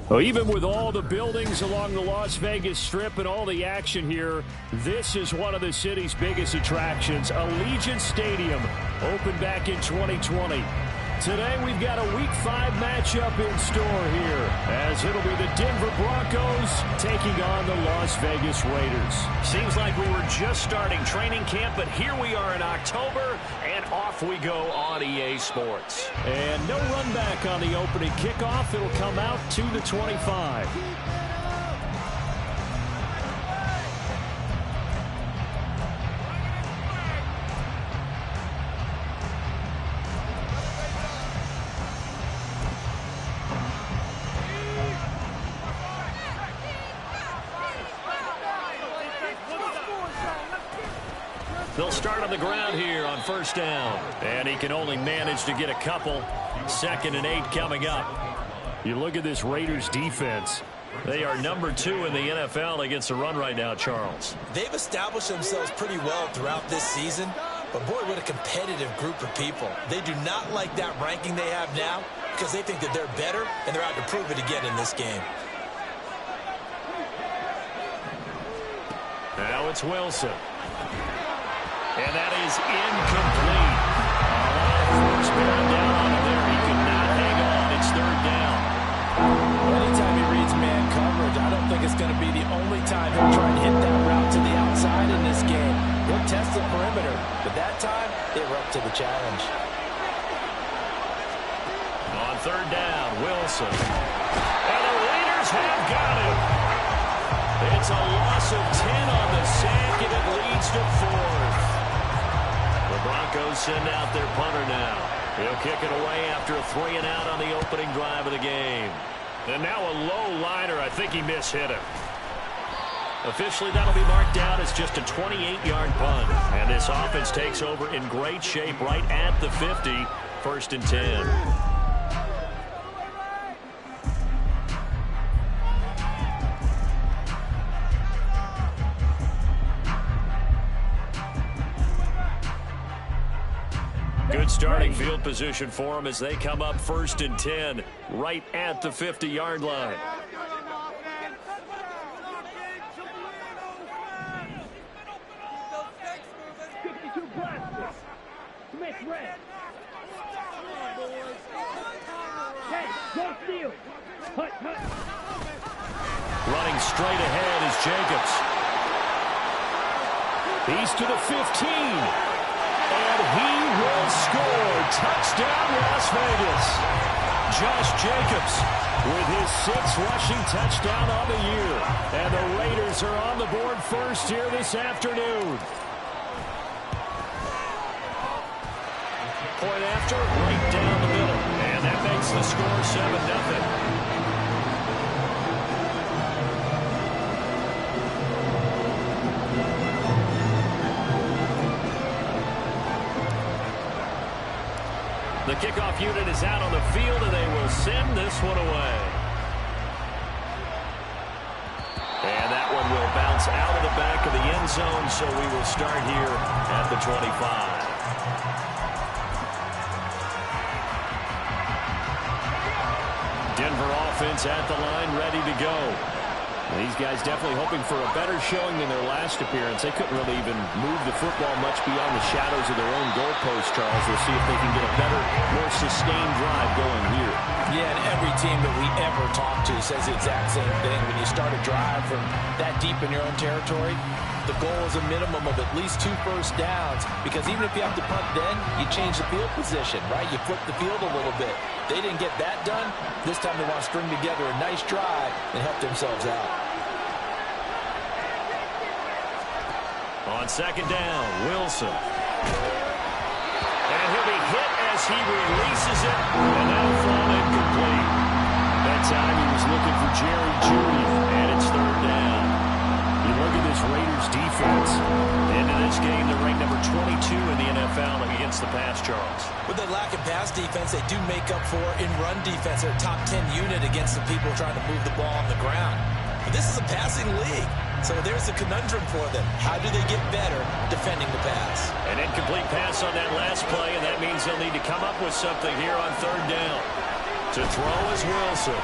Well, even with all the buildings along the Las Vegas Strip and all the action here, this is one of the city's biggest attractions. Allegiant Stadium opened back in 2020. Today we've got a Week 5 matchup in store here, as it'll be the Denver Broncos taking on the Las Vegas Raiders. Seems like we were just starting training camp, but here we are in October, and off we go on EA Sports. And no run back on the opening kickoff. It'll come out to the 25. They'll start on the ground here on first down. And he can only manage to get a couple. 2nd and 8 coming up. You look at this Raiders defense. They are number 2 in the NFL against the run right now, Charles. They've established themselves pretty well throughout this season. But, boy, what a competitive group of people. They do not like that ranking they have now because they think that they're better, and they're out to prove it again in this game. Now it's Wilson. And that is incomplete. A lot of force bearing down on him there. He could not hang on. It's 3rd down. Anytime he reads man coverage, I don't think it's going to be the only time he'll try and hit that route to the outside in this game. He'll test the perimeter, but that time, they were up to the challenge. On 3rd down, Wilson. And the Raiders have got him. It's a loss of 10 on the sack, and it leads to 4th. The Broncos send out their punter now. He'll kick it away after a 3-and-out on the opening drive of the game. And now a low liner. I think he mishit him. Officially, that'll be marked out as just a 28-yard punt. And this offense takes over in great shape right at the 50. 1st and 10. Good starting field position for them as they come up 1st and 10 right at the 50-yard line. Running straight ahead is Jacobs. He's to the 15. And he will score. Touchdown, Las Vegas. Josh Jacobs with his 6th rushing touchdown on the year. And the Raiders are on the board first here this afternoon. Point after, right down the middle. And that makes the score 7-0. The kickoff unit is out on the field, and they will send this one away. And that one will bounce out of the back of the end zone, so we will start here at the 25. Denver offense at the line, ready to go. These guys definitely hoping for a better showing than their last appearance. They couldn't really even move the football much beyond the shadows of their own goalpost, Charles. We'll see if they can get a better, more sustained drive going here. Yeah, and every team that we ever talk to says the exact same thing. When you start a drive from that deep in your own territory, the goal is a minimum of at least 2 first downs, because even if you have to punt then, you change the field position, right? You flip the field a little bit. They didn't get that done. This time they want to string together a nice drive and help themselves out. On 2nd down, Wilson. And he'll be hit as he releases it, and that'll fall incomplete. That time he was looking for Jerry Jeudy, and it's 3rd down. You look at this Raiders defense. Into this game, they're ranked number 22 in the NFL against the pass, Charles. With the lack of pass defense, they do make up for in run defense. They're a top 10 unit against the people trying to move the ball on the ground. But this is a passing league, so there's a conundrum for them. How do they get better defending the pass? An incomplete pass on that last play, and that means they'll need to come up with something here on 3rd down. To throw is Wilson.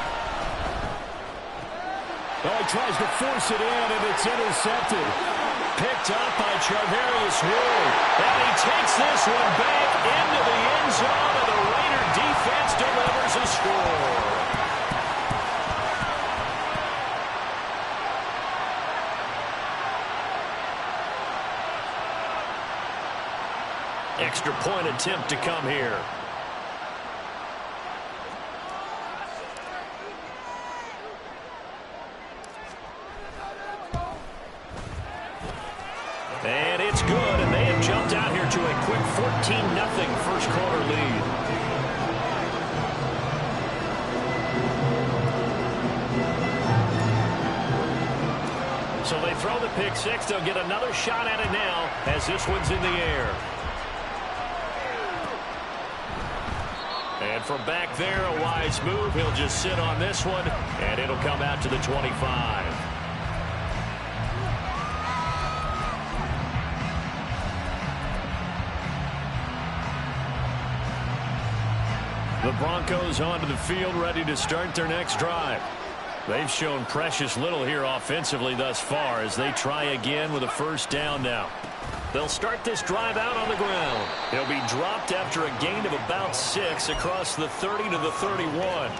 Oh, he tries to force it in, and it's intercepted. Picked up by Charvarius Ward. And he takes this one back into the end zone, and the Raider defense delivers a score. Extra point attempt to come here. And it's good, and they have jumped out here to a quick 14-0 first quarter lead. So they throw the pick six. They'll get another shot at it now as this one's in the air. And from back there, a wise move. He'll just sit on this one, and it'll come out to the 25. The Broncos onto the field, ready to start their next drive. They've shown precious little here offensively thus far as they try again with a first down now. They'll start this drive out on the ground. He'll be dropped after a gain of about 6 across the 30 to the 31.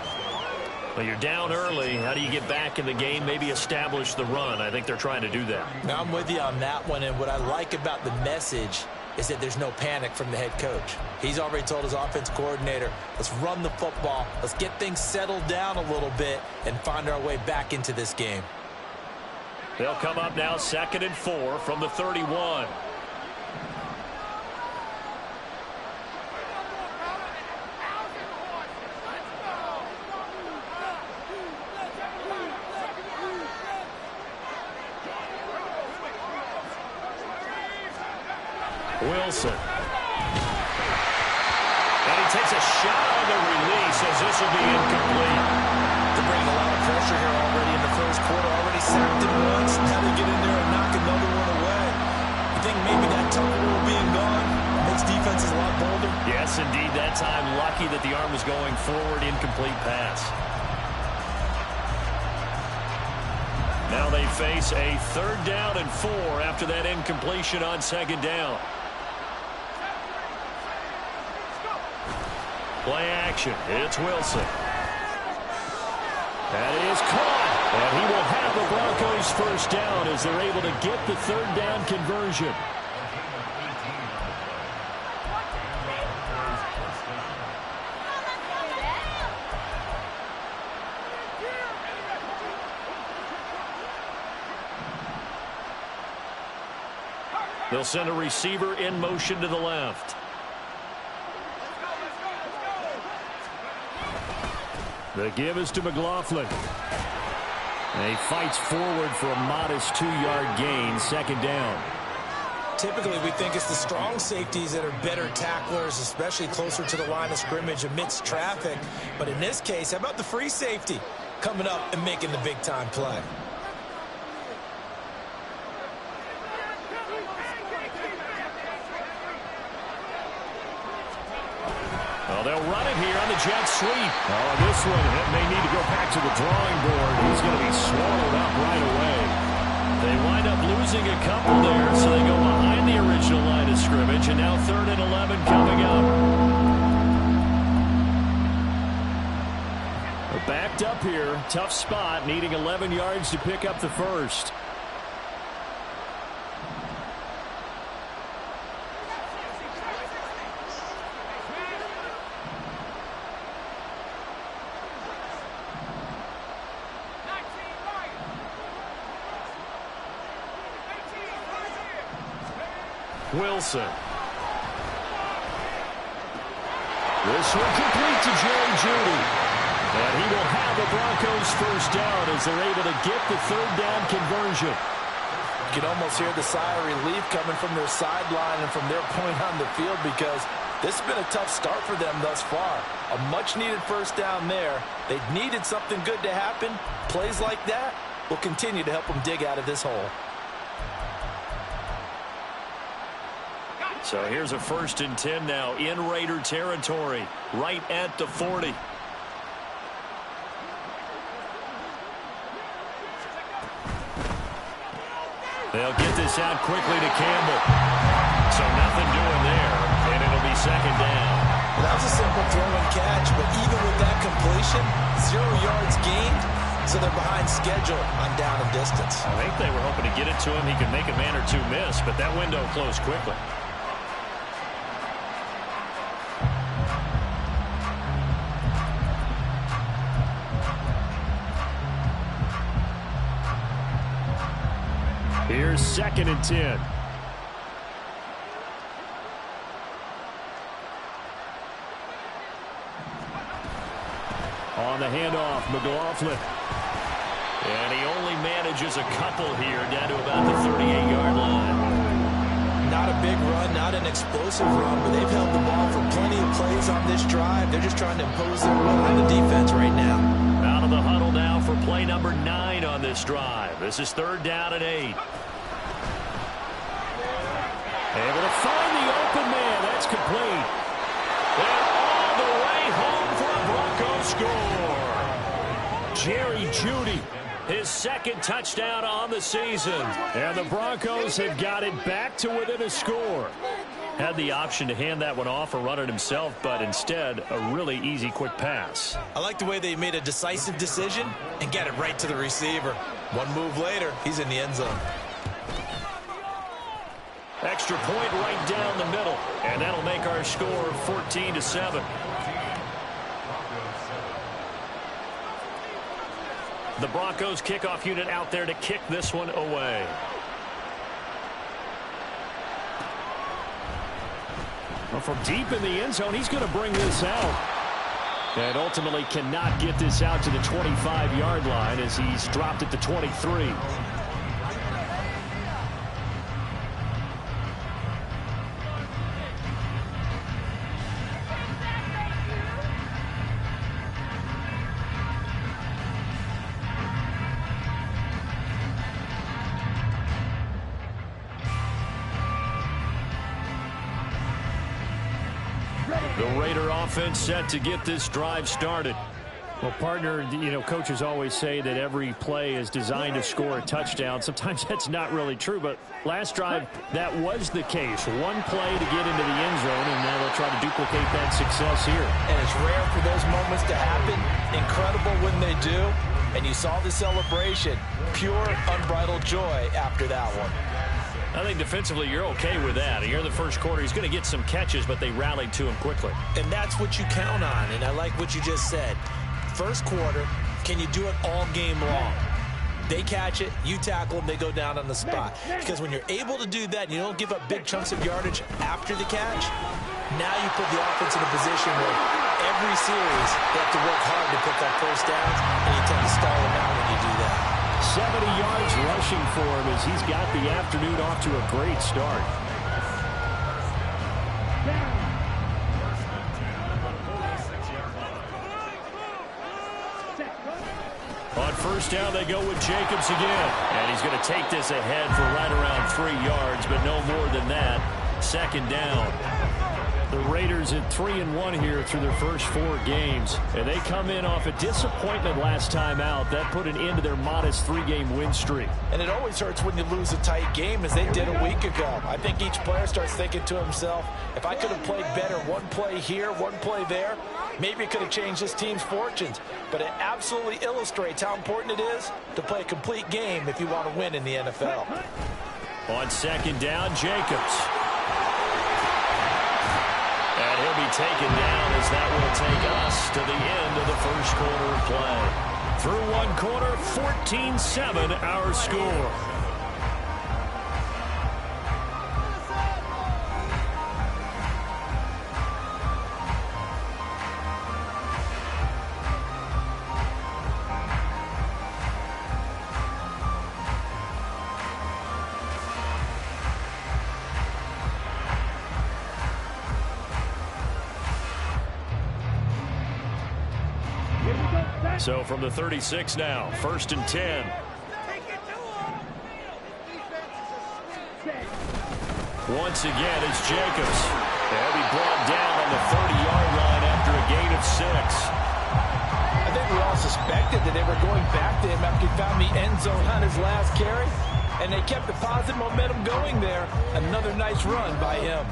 Well, you're down early. How do you get back in the game, maybe establish the run? I think they're trying to do that. Now, I'm with you on that one, and what I like about the message is that there's no panic from the head coach. He's already told his offense coordinator, let's run the football, let's get things settled down a little bit and find our way back into this game. They'll come up now 2nd and 4 from the 31. Wilson. And he takes a shot on the release as this will be incomplete. They're bringing a lot of pressure here already in the first quarter. Already sacked him once. Now they get in there and knock another one away. You think maybe that Tucker rule being gone makes defenses a lot bolder? Yes, indeed. That time, lucky that the arm was going forward. Incomplete pass. Now they face a 3rd down and 4 after that incompletion on 2nd down. Play action. It's Wilson. That is caught. And he will have the Broncos first down as they're able to get the 3rd down conversion. They'll send a receiver in motion to the left. The give is to McLaughlin. And he fights forward for a modest 2-yard gain, 2nd down. Typically, we think it's the strong safeties that are better tacklers, especially closer to the line of scrimmage amidst traffic. But in this case, how about the free safety coming up and making the big-time play? Well, they'll run it here on the jet sweep. Oh, this one may need to go back to the drawing board. He's going to be swallowed up right away. They wind up losing a couple there, so they go behind the original line of scrimmage, and now 3rd and 11 coming up. They're backed up here. Tough spot, needing 11 yards to pick up the first. Wilson. This one complete to Jerry Jeudy. And he will have the Broncos first down as they're able to get the 3rd down conversion. You can almost hear the sigh of relief coming from their sideline and from their point on the field because this has been a tough start for them thus far. A much-needed first down there. They needed something good to happen. Plays like that will continue to help them dig out of this hole. So here's a 1st and 10 now in Raider territory, right at the 40. They'll get this out quickly to Campbell. So nothing doing there, and it'll be second down. Well, that was a simple throw and catch, but even with that completion, 0 yards gained, so they're behind schedule on down and distance. I think they were hoping to get it to him. He could make a man or two miss, but that window closed quickly. Here's 2nd and 10. On the handoff, McLaughlin. And he only manages a couple here down to about the 38-yard line. Not a big run, not an explosive run, but they've held the ball for plenty of plays on this drive. They're just trying to impose their will on the defense right now. Out of the huddle now for play number 9 on this drive. This is 3rd down and 8. Able to find the open man. That's complete. And all the way home for a Broncos score. Jerry Jeudy, his 2nd touchdown on the season. And the Broncos have got it back to within a score. Had the option to hand that one off or run it himself, but instead a really easy quick pass. I like the way they made a decisive decision and get it right to the receiver. One move later, he's in the end zone. Extra point right down the middle, and that'll make our score 14-7. The Broncos kickoff unit out there to kick this one away. Well, from deep in the end zone, he's going to bring this out. And ultimately cannot get this out to the 25-yard line as he's dropped it to 23. The Raider offense set to get this drive started. Well, partner, coaches always say that every play is designed to score a touchdown. Sometimes that's not really true, but last drive, that was the case. One play to get into the end zone, and now they'll try to duplicate that success here. And it's rare for those moments to happen. Incredible when they do. And you saw the celebration. Pure, unbridled joy after that one. I think defensively you're okay with that. Here in the first quarter, he's going to get some catches, but they rallied to him quickly. And that's what you count on, and I like what you just said. First quarter, can you do it all game long? They catch it, you tackle them, they go down on the spot. Because when you're able to do that, you don't give up big chunks of yardage after the catch, now you put the offense in a position where every series they have to work hard to pick up first downs, and you tend to stall them out when you do that. 70 yards rushing for him as he's got the afternoon off to a great start. On first down, they go with Jacobs again. And he's going to take this ahead for right around 3 yards, but no more than that. 2nd down. The Raiders at 3-1 here through their first 4 games. And they come in off a disappointment last time out. That put an end to their modest 3-game win streak. And it always hurts when you lose a tight game, as they did a week ago. I think each player starts thinking to himself, if I could have played better one play here, one play there, maybe it could have changed this team's fortunes. But it absolutely illustrates how important it is to play a complete game if you want to win in the NFL. On 2nd down, Jacobs. And he'll be taken down as that will take us to the end of the first quarter of play. Through one quarter, 14-7 our score. So from the 36 now, 1st and 10. Once again, it's Jacobs. They'll be brought down on the 30-yard line after a gain of 6. I think we all suspected that they were going back to him after he found the end zone on his last carry. And they kept the positive momentum going there. Another nice run by him.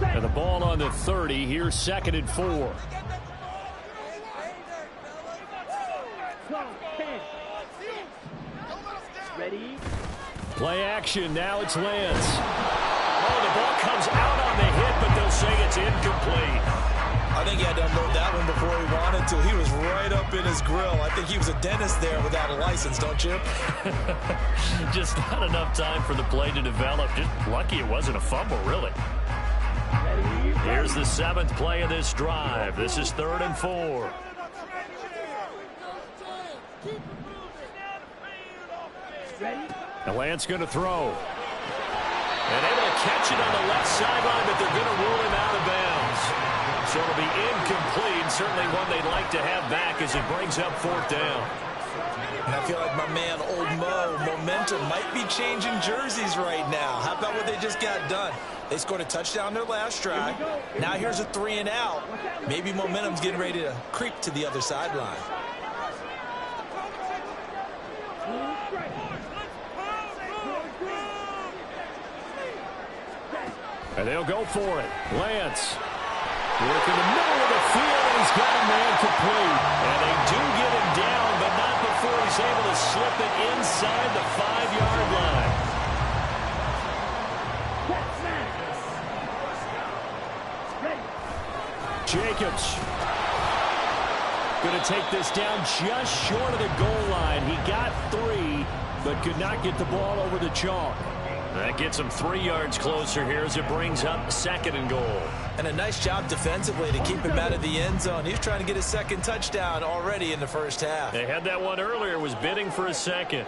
And the ball on the 30. Here's 2nd and 4. Ready? Play action. Now it's Lance. Oh, the ball comes out on the hit, but they'll say it's incomplete. I think he had to unload that one before he wanted to. He was right up in his grill. I think he was a dentist there without a license, don't you? Just not enough time for the play to develop. Just lucky it wasn't a fumble, really. Here's the 7th play of this drive. This is 3rd and 4. And Lance going to throw. And able to catch it on the left sideline, but they're going to rule him out of bounds. So it'll be incomplete. Certainly one they'd like to have back as it brings up 4th down. And I feel like my man, Old Mo, momentum might be changing jerseys right now. How about what they just got done? They scored a touchdown their last drive. Now here's a 3 and out. Maybe momentum's getting ready to creep to the other sideline. And they'll go for it. Lance. Work in the middle of the field, and he's got a man complete. And they do get him down, but not before he's able to slip it inside the 5-yard line. Jacobs going to take this down just short of the goal line. He got 3, but could not get the ball over the chalk. That gets him 3 yards closer here as it brings up 2nd and goal. And a nice job defensively to keep him out of the end zone. He's trying to get his 2nd touchdown already in the first half. They had that one earlier, was bidding for a 2nd.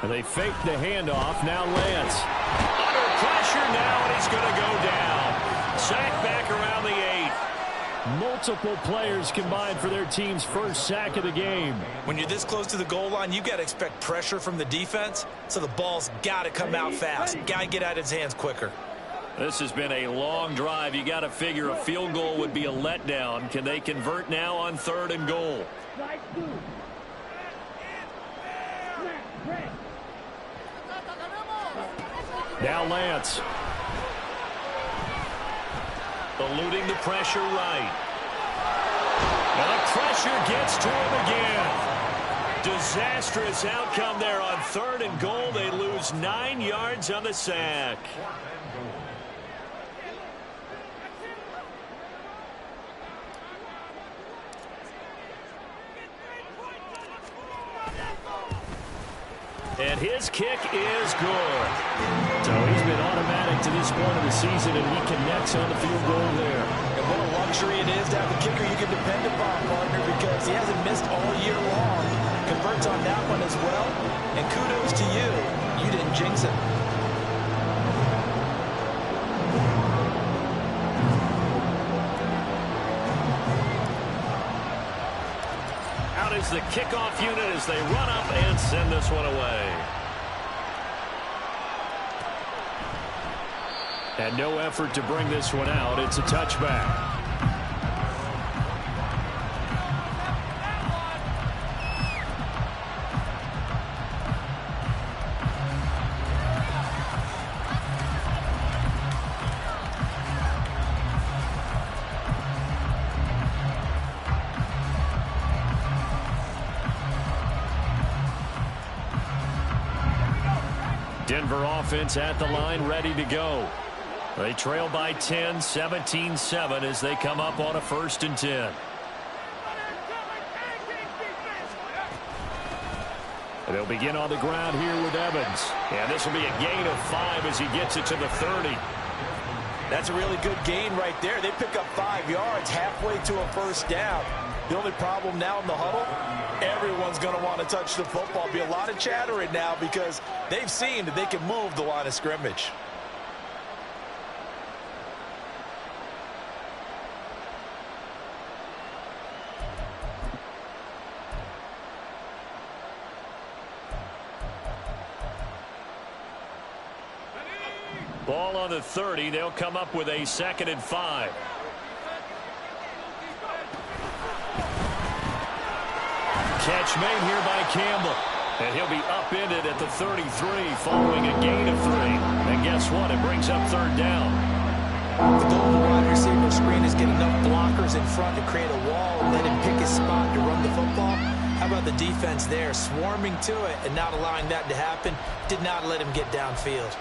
And they fake the handoff. Now Lance. Under pressure now, and he's going to go down. Sack back around the 8. Multiple players combined for their team's first sack of the game. When you're this close to the goal line, you got to expect pressure from the defense, so the ball's got to come out fast. Got to get out of his hands quicker. This has been a long drive. You got to figure a field goal would be a letdown. Can they convert now on 3rd and goal? Now Lance. Eluding the pressure right. And the pressure gets to him again. Disastrous outcome there on 3rd and goal. They lose 9 yards on the sack. And his kick is good. So he's been automatic to this point of the season, and he connects on the field goal there. And what a luxury it is to have a kicker you can depend upon, partner, because he hasn't missed all year long. Converts on that one as well. And kudos to you. You didn't jinx him. Out is the kickoff unit as they run up and send this one away. And no effort to bring this one out. It's a touchback. Denver offense at the line, ready to go. They trail by 10, 17-7 as they come up on a 1st and 10. And they'll begin on the ground here with Evans. And this will be a gain of 5 as he gets it to the 30. That's a really good gain right there. They pick up 5 yards halfway to a 1st down. The only problem now in the huddle, everyone's going to want to touch the football. Be a lot of chattering now because they've seen that they can move the line of scrimmage. Ball on the 30. They'll come up with a 2nd and 5. Catch made here by Campbell. And he'll be upended at the 33 following a gain of 3. And guess what? It brings up 3rd down. The goal of the wide receiver screen is get enough blockers in front to create a wall and let him pick his spot to run the football. How about the defense there, swarming to it and not allowing that to happen? Did not let him get downfield.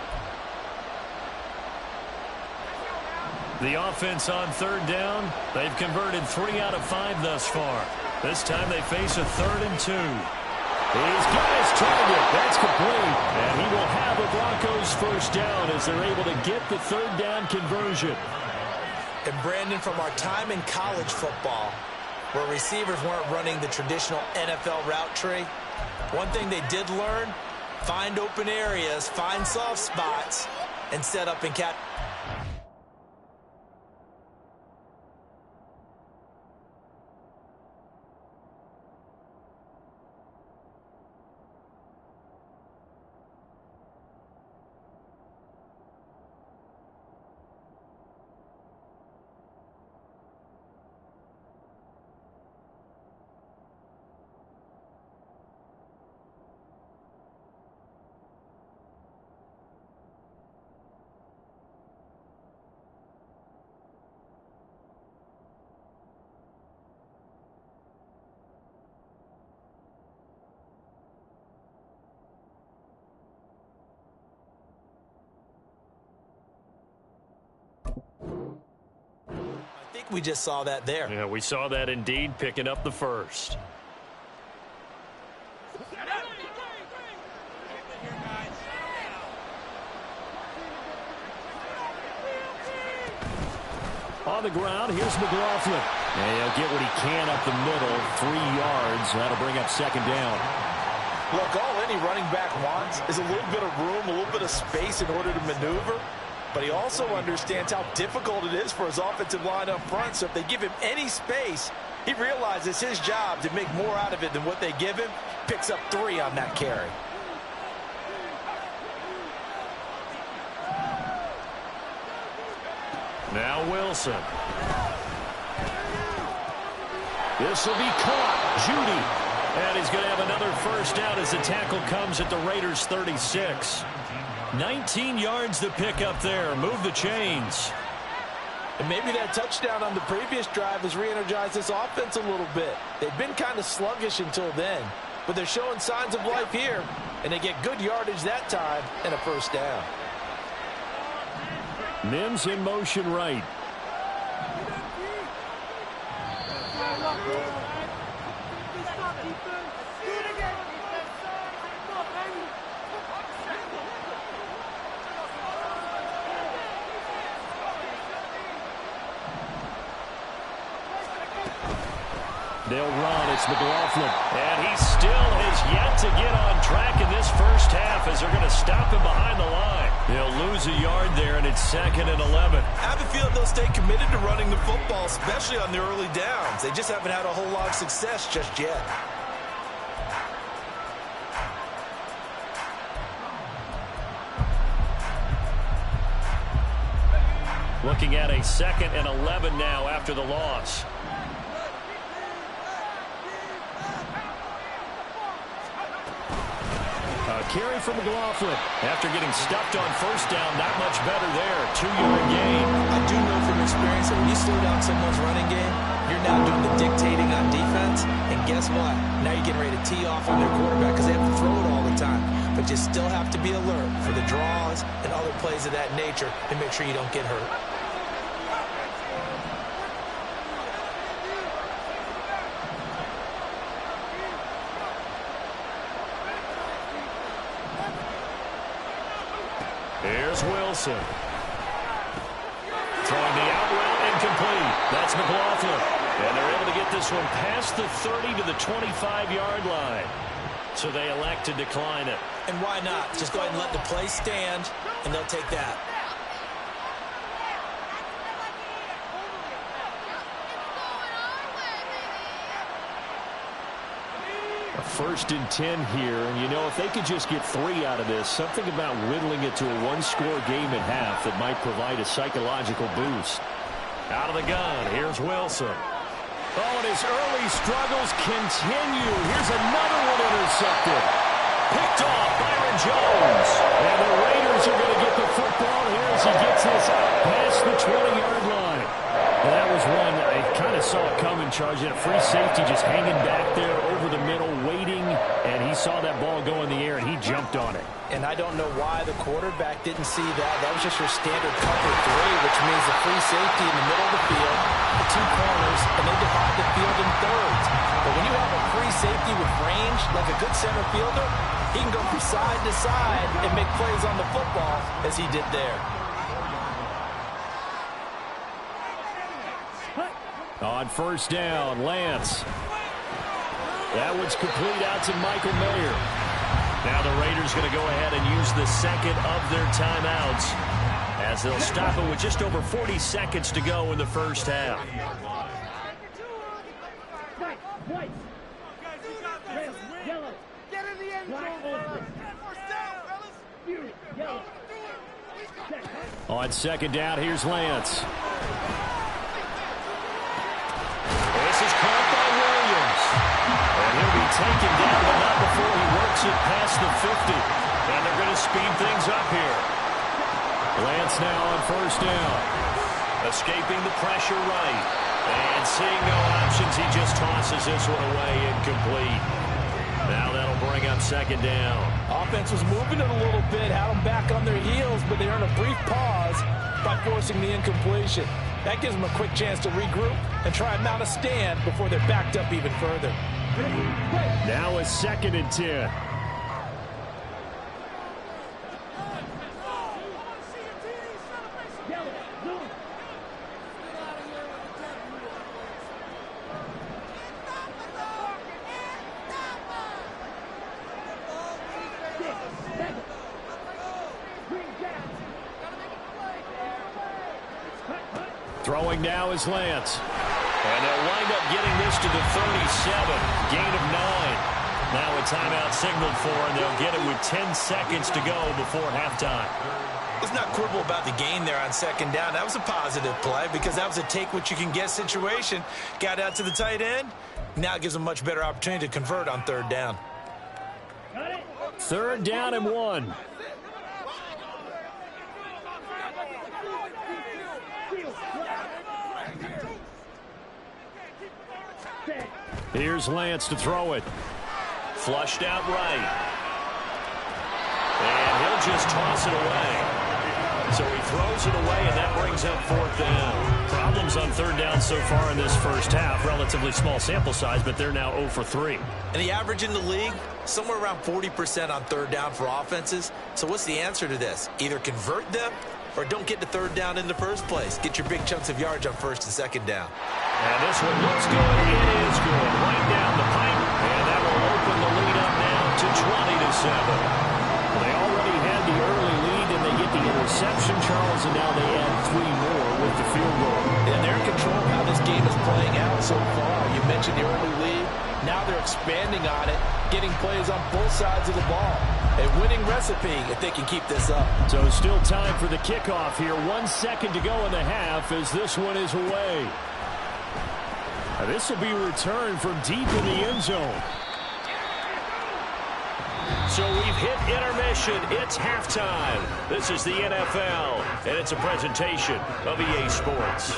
The offense on 3rd down. They've converted 3 out of 5 thus far. This time they face a 3rd and 2. He's got his target. That's complete. And he will have the Broncos first down as they're able to get the 3rd down conversion. And Brandon, from our time in college football, where receivers weren't running the traditional NFL route tree, one thing they did learn, find open areas, find soft spots, and set up and catch. I think we just saw that there. Yeah, we saw that indeed, picking up the 1st. On the ground, here's McLaughlin. And he'll get what he can up the middle, 3 yards. That'll bring up 2nd down. Look, all any running back wants is a little bit of room, a little bit of space in order to maneuver. But he also understands how difficult it is for his offensive line up front. So if they give him any space, he realizes his job to make more out of it than what they give him. Picks up 3 on that carry. Now Wilson. This will be caught. Judy. And he's going to have another first down as the tackle comes at the Raiders' 36. 19 yards to pick up there. Move the chains. And maybe that touchdown on the previous drive has re-energized this offense a little bit. They've been kind of sluggish until then, but they're showing signs of life here, and they get good yardage that time and a first down. Mims in motion right. They'll run. It's McLaughlin. And he still has yet to get on track in this first half as they're going to stop him behind the line. They'll lose a yard there, and it's 2nd and 11. I have a feeling they'll stay committed to running the football, especially on the early downs. They just haven't had a whole lot of success just yet. Looking at a 2nd and 11 now after the loss. Carry for McLaughlin. After getting stuffed on first down, not much better there. 2-yard gain. I do know from experience that when you slow down someone's running game, you're now doing the dictating on defense. And guess what? Now you're getting ready to tee off on their quarterback because they have to throw it all the time. But you still have to be alert for the draws and other plays of that nature and make sure you don't get hurt. Here's Wilson. Throwing the out route incomplete. That's McLaughlin. And they're able to get this one past the 30 to the 25-yard line. So they elect to decline it. And why not? Just go ahead and let the play stand, and they'll take that. 1st and 10 here, and you know, if they could just get 3 out of this, something about whittling it to a one-score game at half that might provide a psychological boost. Out of the gun, here's Wilson. Oh, and his early struggles continue. Here's another one intercepted. Picked off Byron Jones. And the Raiders are going to get the football here as he gets this past the 20-yard line. And that was one I kind of saw it coming, charging a free safety just hanging back there over the middle, waiting, and he saw that ball go in the air, and he jumped on it. And I don't know why the quarterback didn't see that. That was just your standard cover 3, which means the free safety in the middle of the field, the 2 corners, and they divide the field in thirds. But when you have a free safety with range, like a good center fielder, he can go from side to side and make plays on the football as he did there. On 1st down, Lance. That one's complete out to Michael Mayer. Now the Raiders going to go ahead and use the second of their timeouts as they'll stop it with just over 40 seconds to go in the first half. On 2nd down, here's Lance. This is caught by Williams. And he'll be taken down, but not before he works it past the 50. And they're going to speed things up here. Lance now on 1st down. Escaping the pressure right. And seeing no options, he just tosses this one away incomplete. Now that'll bring up 2nd down. Offense was moving it a little bit, had them back on their heels, but they earned a brief pause by forcing the incompletion. That gives them a quick chance to regroup and try and mount a stand before they're backed up even further. Now a 2nd and 10. Throwing now is Lance. And they'll wind up getting this to the 37. Gain of 9. Now a timeout signaled for, and they'll get it with 10 seconds to go before halftime. Let's not quibble about the gain there on 2nd down. That was a positive play because that was a take-what-you-can-get situation. Got out to the tight end. Now it gives them a much better opportunity to convert on 3rd down. 3rd down and 1. Here's Lance to throw it. Flushed out right. And he'll just toss it away. So he throws it away, and that brings up 4th down. Problems on 3rd down so far in this first half. Relatively small sample size, but they're now 0 for 3. And the average in the league, somewhere around 40% on 3rd down for offenses. So what's the answer to this? Either convert them or don't get to 3rd down in the first place. Get your big chunks of yards on 1st and 2nd down. And this one looks good. It is good. Right down the pipe. And that will open the lead up now to 20-7. They already had the early lead, and they get the interception, Charles, and now they add 3 more with the field goal. And they're in control of how this game is playing out so far. You mentioned the early lead. Now they're expanding on it, getting plays on both sides of the ball. A winning recipe if they can keep this up. So still time for the kickoff here. 1 second to go in the half as this one is away. Now this will be returned from deep in the end zone. So we've hit intermission. It's halftime. This is the NFL, and it's a presentation of EA Sports.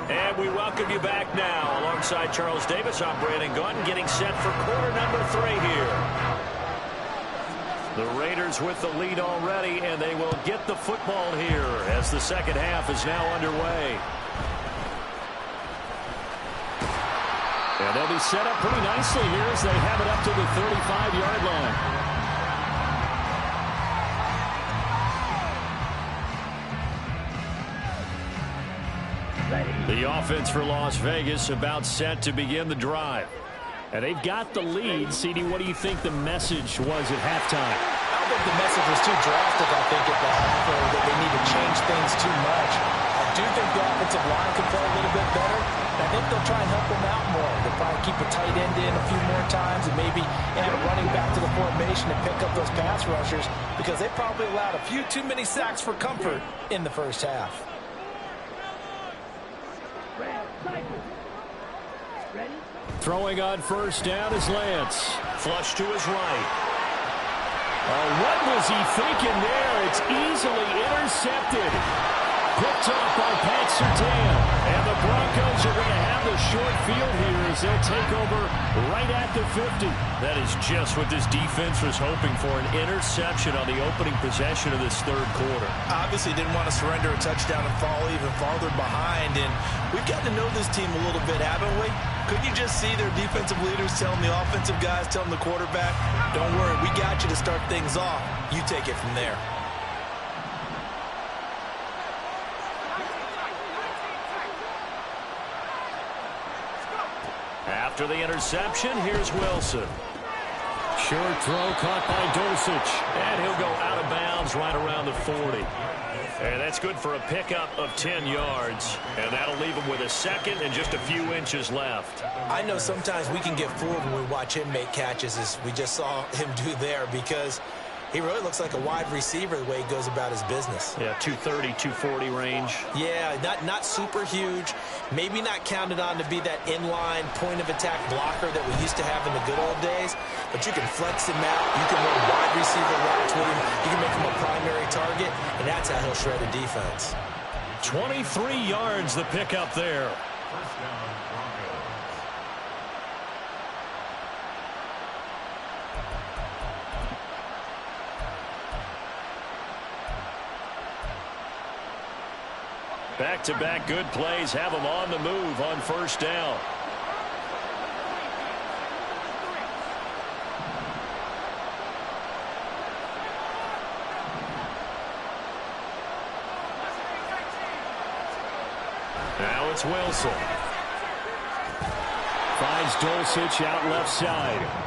And we welcome you back now. Alongside Charles Davis, I'm Brandon Gaudin, getting set for quarter number 3 here. The Raiders with the lead already, and they will get the football here as the second half is now underway. And they'll be set up pretty nicely here as they have it up to the 35-yard line. Ready. The offense for Las Vegas about set to begin the drive. And they've got the lead. CD, what do you think the message was at halftime? I don't think the message was too drastic, I think, at the half, or that they need to change things too much. I do think the offensive line can play a little bit better. And I think they'll try and help them out more. They'll probably keep a tight end in a few more times and maybe add a running back to the formation and pick up those pass rushers, because they probably allowed a few too many sacks for comfort in the first half. Throwing on first down is Lance. Flush to his right. Oh, what was he thinking there? It's easily intercepted. Picked off by Pat Surtain. And the Broncos are going to have the short field here as they'll take over right at the 50. That is just what this defense was hoping for, an interception on the opening possession of this third quarter. Obviously didn't want to surrender a touchdown and fall even farther behind. And we've gotten to know this team a little bit, haven't we? Couldn't you just see their defensive leaders telling the offensive guys, telling the quarterback, don't worry, we got you to start things off. You take it from there. After the interception, here's Wilson. Short throw caught by Dulcich. And he'll go out of bounds right around the 40. And that's good for a pickup of 10 yards. And that'll leave him with a second and just a few inches left. I know sometimes we can get fooled when we watch him make catches, as we just saw him do there, because he really looks like a wide receiver the way he goes about his business. Yeah, 230, 240 range. Yeah, not super huge. Maybe not counted on to be that inline point-of-attack blocker that we used to have in the good old days. But you can flex him out. You can run wide receiver routes with him. You can make him a primary target, and that's how he'll shred a defense. 23 yards the pickup there. Back-to-back good plays have them on the move on first down. Now it's Wilson. Finds Dulcich out left side.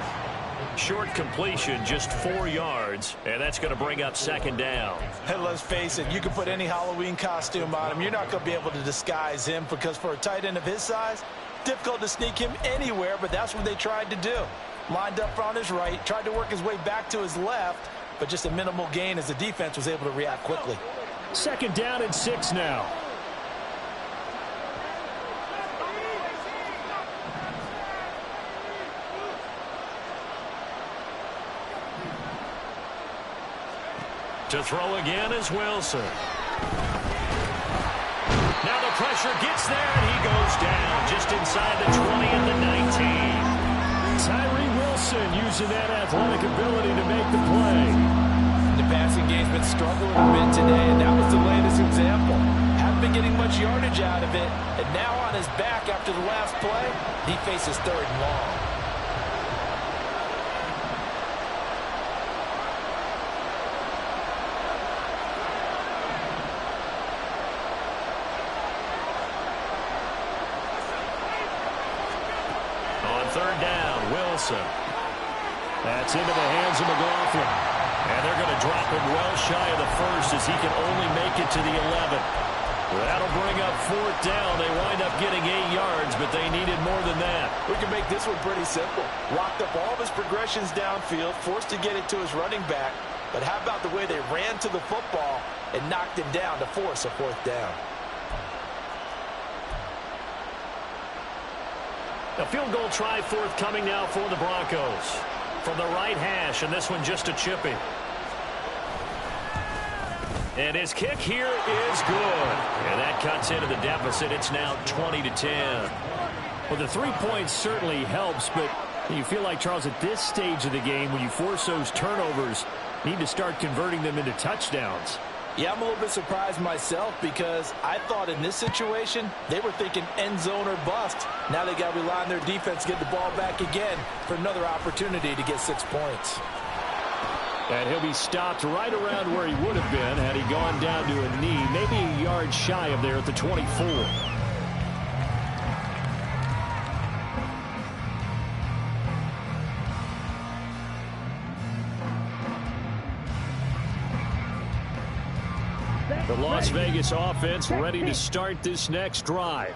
Short completion, just 4 yards, and that's going to bring up second down. And let's face it, you can put any Halloween costume on him. You're not going to be able to disguise him, because for a tight end of his size, difficult to sneak him anywhere, but that's what they tried to do. Lined up on his right, tried to work his way back to his left, but just a minimal gain as the defense was able to react quickly. Second down and 6 now. To throw again is Wilson. Now the pressure gets there, and he goes down just inside the 20 and the 19. Tyree Wilson using that athletic ability to make the play. The passing game's been struggling a bit today, and that was the latest example. Haven't been getting much yardage out of it, and now on his back after the last play, he faces third and long. Third down, Wilson. That's into the hands of McLaughlin. And they're going to drop him well shy of the first, as he can only make it to the 11. That'll bring up fourth down. They wind up getting 8 yards, but they needed more than that. We can make this one pretty simple. Locked up all of his progressions downfield, forced to get it to his running back. But how about the way they ran to the football and knocked him down to force a fourth down? A field goal try forthcoming now for the Broncos. From the right hash, and this one just a chipping. And his kick here is good. And that cuts into the deficit. It's now 20-10. Well, the 3 points certainly helps, but you feel like, Charles, at this stage of the game, when you force those turnovers, you need to start converting them into touchdowns. Yeah, I'm a little bit surprised myself, because I thought in this situation, they were thinking end zone or bust. Now they got to rely on their defense to get the ball back again for another opportunity to get 6 points. And he'll be stopped right around where he would have been had he gone down to a knee, maybe a yard shy of there at the 24. The Las Vegas offense ready to start this next drive.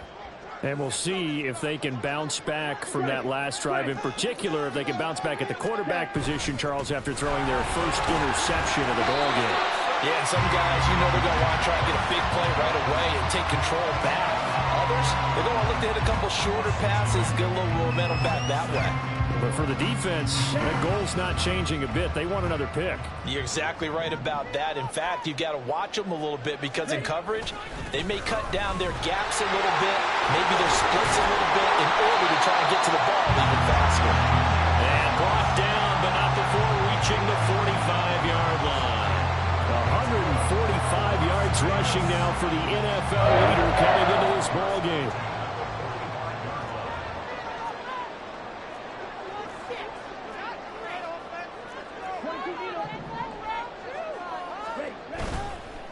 And we'll see if they can bounce back from that last drive. In particular, if they can bounce back at the quarterback position, Charles, after throwing their first interception of the ballgame. Yeah, and some guys, you know they're going to want to try and get a big play right away and take control back. Others, they're going to look to hit a couple shorter passes, get a little momentum back that way. But for the defense, that goal's not changing a bit. They want another pick. You're exactly right about that. In fact, you've got to watch them a little bit because in coverage, they may cut down their gaps a little bit, maybe their splits a little bit in order to try and get to the ball even faster. And brought down, but not before reaching the 45-yard line. 145 yards rushing now for the NFL leader coming into this ball game.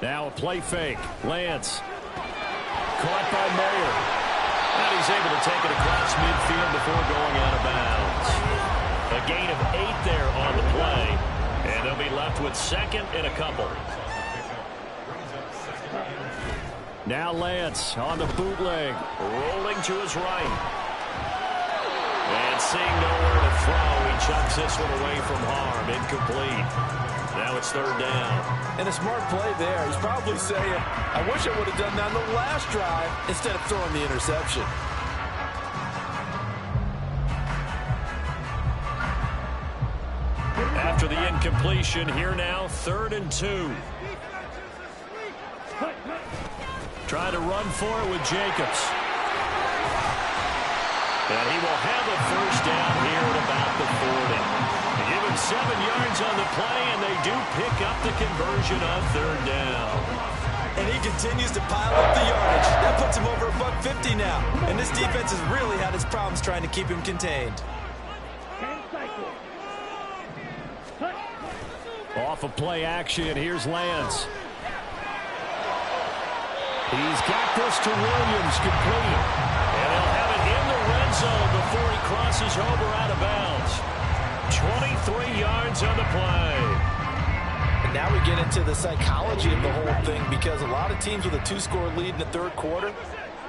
Now a play fake. Lance. Caught by Mayer. And he's able to take it across midfield before going out of bounds. A gain of 8 there on the play. And they'll be left with second and a couple. Now Lance on the bootleg. Rolling to his right. And seeing nowhere to throw, he chucks this one away from harm. Incomplete. Now it's third down. And a smart play there. He's probably saying, I wish I would have done that on the last drive instead of throwing the interception. After the incompletion, here now, 3rd and 2. Try to run for it with Jacobs. And he will have a first down here at about the 40. They give him 7 yards on the play, and they do pick up the conversion on 3rd down. And he continues to pile up the yardage. That puts him over $150 now. And this defense has really had its problems trying to keep him contained. Off of play action, here's Lance. He's got this to Williams, complete. And they'll have it in the red zone before he crosses over out of bounds. 23 yards on the play. And now we get into the psychology of the whole thing because a lot of teams with a 2-score lead in the 3rd quarter,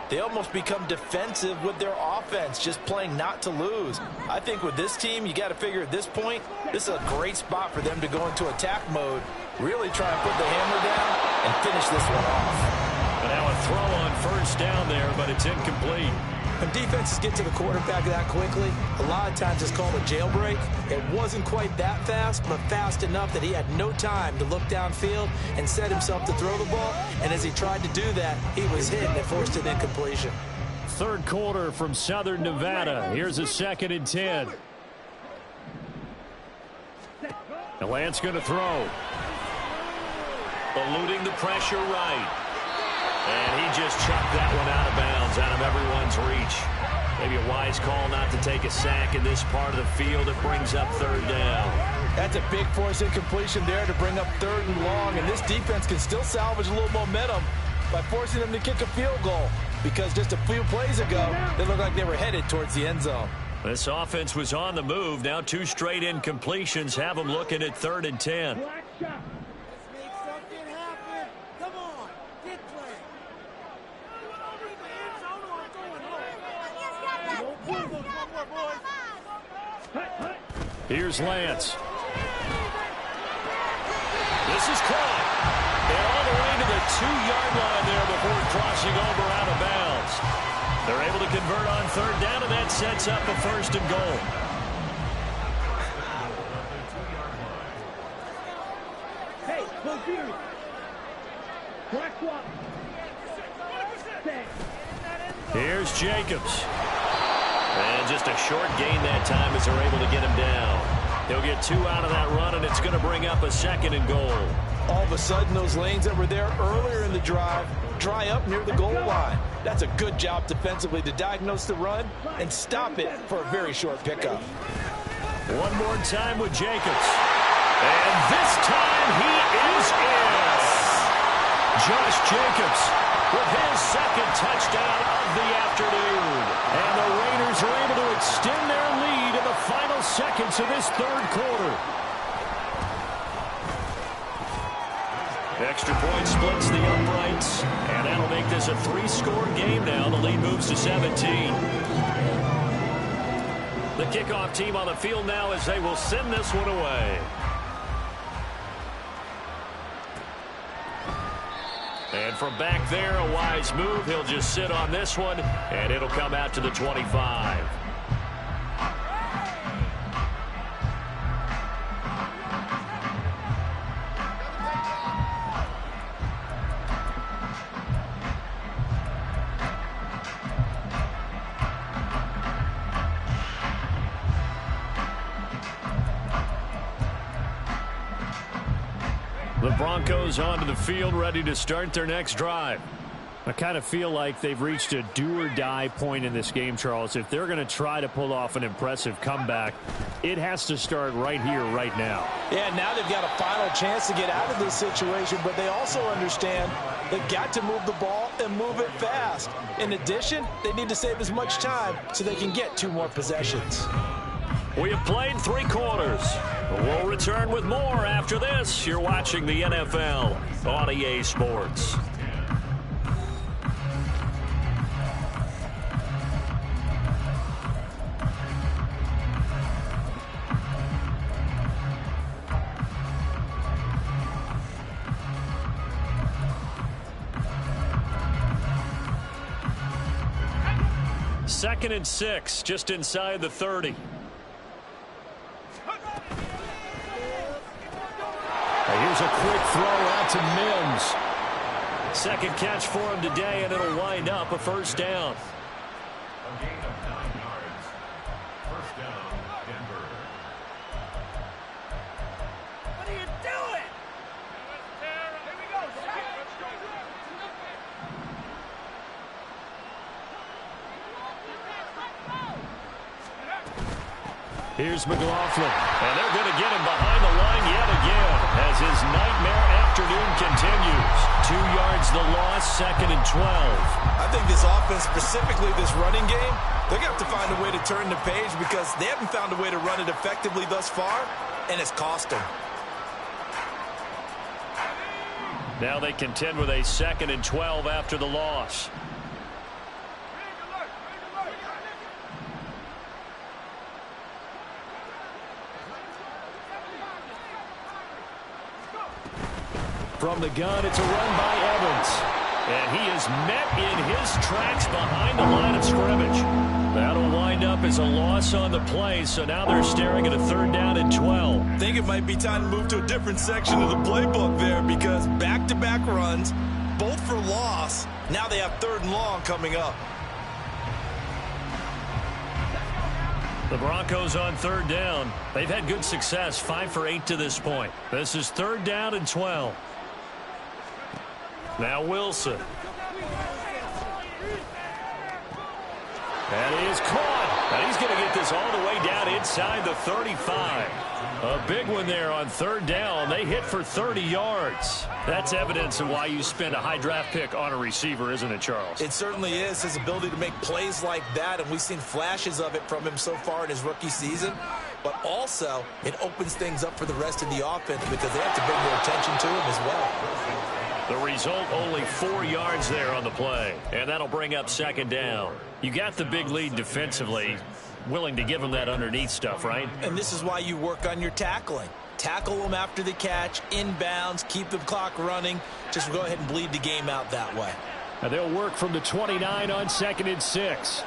they almost become defensive with their offense, just playing not to lose. I think with this team, you got to figure at this point, this is a great spot for them to go into attack mode, really try and put the hammer down and finish this one off. But now a throw on first down there, but it's incomplete. When defenses get to the quarterback that quickly, a lot of times it's called a jailbreak. It wasn't quite that fast, but fast enough that he had no time to look downfield and set himself to throw the ball. And as he tried to do that, he was hit and forced an incompletion. 3rd quarter from Southern Nevada. Here's a 2nd and 10. And Lance going to throw. Eluding the pressure right. And he just chucked that one out of bounds, out of everyone's reach. Maybe a wise call not to take a sack in this part of the field. It brings up 3rd down. That's a big force incompletion there to bring up 3rd and long. And this defense can still salvage a little momentum by forcing them to kick a field goal. Because just a few plays ago, they looked like they were headed towards the end zone. This offense was on the move. Now 2 straight incompletions have them looking at 3rd and 10. Here's Lance. This is caught. And all the way to the 2-yard line there before crossing over out of bounds. They're able to convert on 3rd down, and that sets up a 1st and goal. Hey, go here. Black swap. Here's Jacobs. And just a short gain that time as they're able to get him down. He'll get 2 out of that run, and it's going to bring up a 2nd and goal. All of a sudden, those lanes that were there earlier in the drive dry up near the goal line. That's a good job defensively to diagnose the run and stop it for a very short pickup. One more time with Jacobs. And this time he is in. Josh Jacobs with his 2nd touchdown of the afternoon. And the Raiders are able to extend their lead in the final seconds of this 3rd quarter. Extra point splits the uprights, and that'll make this a 3-score game now. The lead moves to 17. The kickoff team on the field now as they will send this one away. And from back there, a wise move. He'll just sit on this one, and it'll come out to the 25. The Broncos onto the field, ready to start their next drive. I kind of feel like they've reached a do-or-die point in this game, Charles. If they're going to try to pull off an impressive comeback, it has to start right here, right now. Yeah, now they've got a final chance to get out of this situation, but they also understand they've got to move the ball and move it fast. In addition, they need to save as much time so they can get 2 more possessions. We have played 3 quarters. We'll return with more after this. You're watching the NFL on EA Sports. Second and 6, just inside the 30. Here's a quick throw out to Mims. Second catch for him today, and it'll wind up a first down. A gain of 9 yards. First down, Denver. What are you doing? Here we go. Here's McLaughlin. And they're going to get him behind the line yet again as his nightmare afternoon continues. 2 yards the loss, second and 12. I think this offense, specifically this running game, they're going to have to find a way to turn the page because they haven't found a way to run it effectively thus far, and it's cost them. Now they contend with a second and 12 after the loss. From the gun, it's a run by Evans. And he is met in his tracks behind the line of scrimmage. That'll wind up as a loss on the play, so now they're staring at a 3rd down and 12. I think it might be time to move to a different section of the playbook there because back-to-back runs, both for loss. Now they have 3rd and long coming up. The Broncos on 3rd down. They've had good success, 5 for 8 to this point. This is 3rd down and 12. Now Wilson. That is caught. And he's going to get this all the way down inside the 35. A big one there on 3rd down. They hit for 30 yards. That's evidence of why you spend a high draft pick on a receiver, isn't it, Charles? It certainly is, his ability to make plays like that, and we've seen flashes of it from him so far in his rookie season. But also, it opens things up for the rest of the offense because they have to bring more attention to him as well. The result, only 4 yards there on the play. And that'll bring up 2nd down. You got the big lead defensively. Willing to give them that underneath stuff, right? And this is why you work on your tackling. Tackle them after the catch, inbounds, keep the clock running. Just go ahead and bleed the game out that way. Now they'll work from the 29 on 2nd and 6.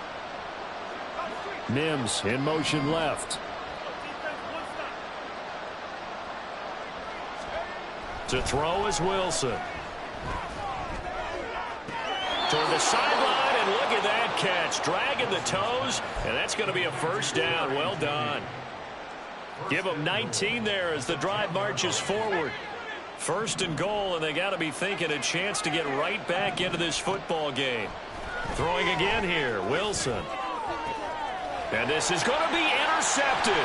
Mims in motion left. To throw is Wilson. Toward the sideline, and look at that catch. Dragging the toes, and that's going to be a first down. Well done. Give them 19 there as the drive marches forward. 1st and goal, and they got to be thinking a chance to get right back into this football game. Throwing again here, Wilson. And this is going to be intercepted.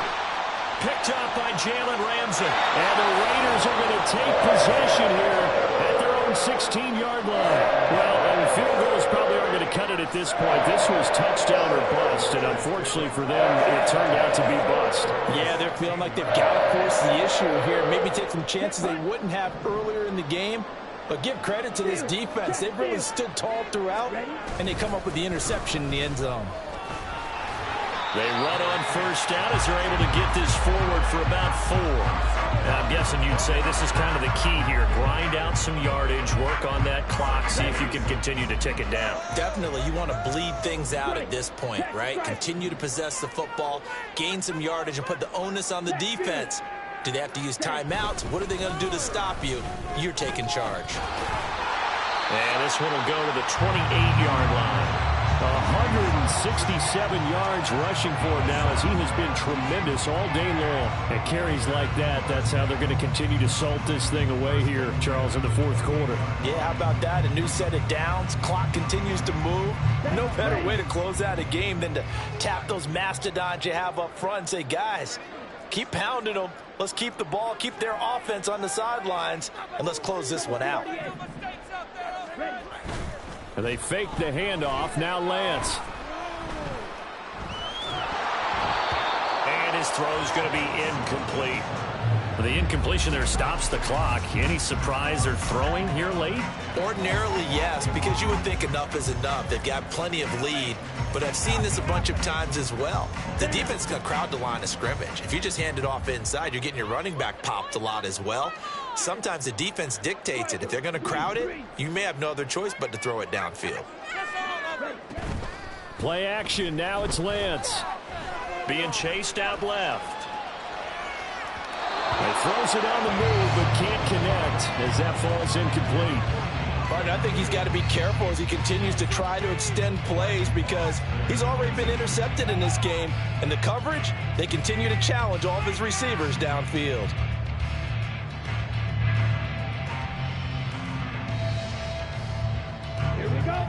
Picked up by Jalen Ramsey. And the Raiders are going to take possession here at their own 16-yard line. Well, and field goals probably aren't going to cut it at this point. This was touchdown or bust, and unfortunately for them, it turned out to be bust. Yeah, they're feeling like they've got to force the issue here. Maybe take some chances they wouldn't have earlier in the game. But give credit to this defense. They've really stood tall throughout, and they come up with the interception in the end zone. They run on first down as they're able to get this forward for about 4. And I'm guessing you'd say this is kind of the key here. Grind out some yardage, work on that clock, see if you can continue to tick it down. Definitely, you want to bleed things out at this point, right? Continue to possess the football, gain some yardage, and put the onus on the defense. Do they have to use timeouts? What are they going to do to stop you? You're taking charge. And this one will go to the 28-yard line. 167 yards rushing for him now as he has been tremendous all day long. At carries like that, that's how they're going to continue to salt this thing away here, Charles, in the fourth quarter. Yeah, how about that? A new set of downs. Clock continues to move. No better way to close out a game than to tap those mastodons you have up front and say, guys, keep pounding them. Let's keep the ball, keep their offense on the sidelines, and let's close this one out. And they fake the handoff. Now Lance. And his throw's going to be incomplete. The incompletion there stops the clock. Any surprise they're throwing here late? Ordinarily, yes, because you would think enough is enough. They've got plenty of lead, but I've seen this a bunch of times as well. The defense is going to crowd the line of scrimmage. If you just hand it off inside, you're getting your running back popped a lot as well. Sometimes the defense dictates it. If they're going to crowd it, you may have no other choice but to throw it downfield. Play action. Now it's Lance. Being chased out left. He throws it on the move, but can't connect as that falls incomplete. But I think he's got to be careful as he continues to try to extend plays because he's already been intercepted in this game. And the coverage, they continue to challenge all of his receivers downfield.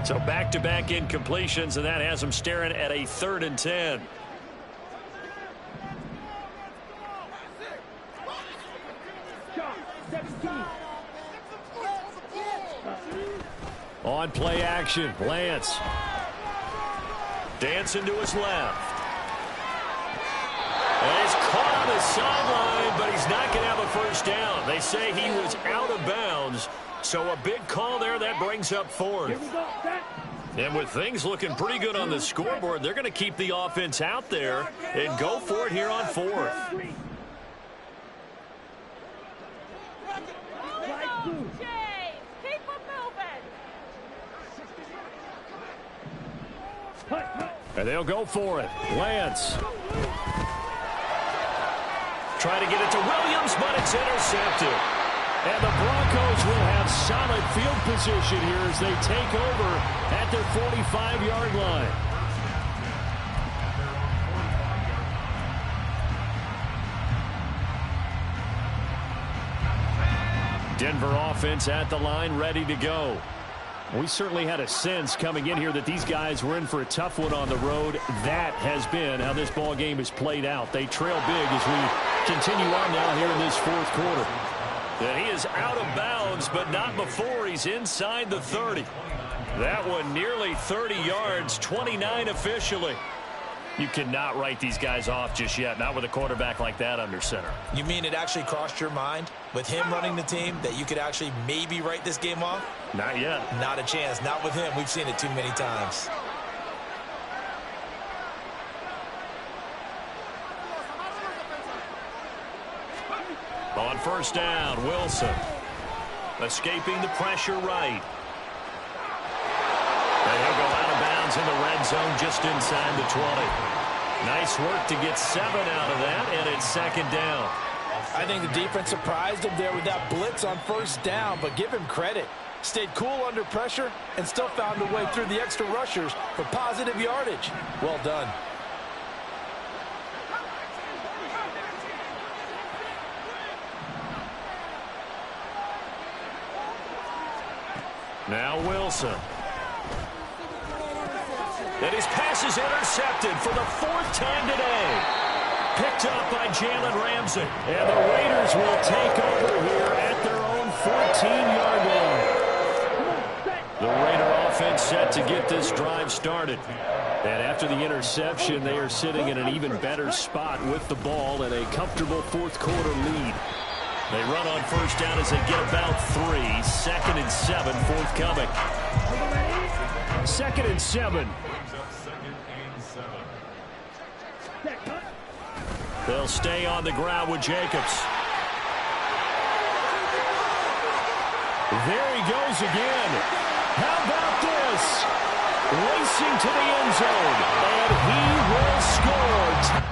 So back-to-back incompletions, and that has him staring at a 3rd and 10. On play action, Lance. Dancing to his left. And he's caught on the sideline, but he's not going to have a first down. They say he was out of bounds, so a big call there that brings up 4th. And with things looking pretty good on the scoreboard, they're going to keep the offense out there and go for it here on 4th. And they'll go for it. Lance. Try to get it to Williams, but it's intercepted. And the Broncos will have solid field position here as they take over at their 45-yard line. Denver offense at the line, ready to go. We certainly had a sense coming in here that these guys were in for a tough one on the road. That has been how this ball game is played out. They trail big as we continue on now here in this fourth quarter. And he is out of bounds, but not before he's inside the 30. That one nearly 30 yards, 29 officially. You cannot write these guys off just yet, not with a quarterback like that under center. You mean it actually crossed your mind with him running the team that you could actually maybe write this game off? Not yet. Not a chance. Not with him. We've seen it too many times. On first down, Wilson. Escaping the pressure right. And he'll go out of bounds in the red zone just inside the 20. Nice work to get 7 out of that, and it's 2nd down. I think the defense surprised him there with that blitz on first down, but give him credit. Stayed cool under pressure and still found a way through the extra rushers for positive yardage. Well done. Now Wilson. And his pass is intercepted for the 4th time today. Picked up by Jalen Ramsey. And the Raiders will take over here at their own 14-yard line. The Raider offense set to get this drive started. And after the interception, they are sitting in an even better spot with the ball and a comfortable fourth quarter lead. They run on first down as they get about 3. 2nd and 7 forthcoming. 2nd and 7. They'll stay on the ground with Jacobs. There he goes again. How about this? Racing to the end zone. And he will score.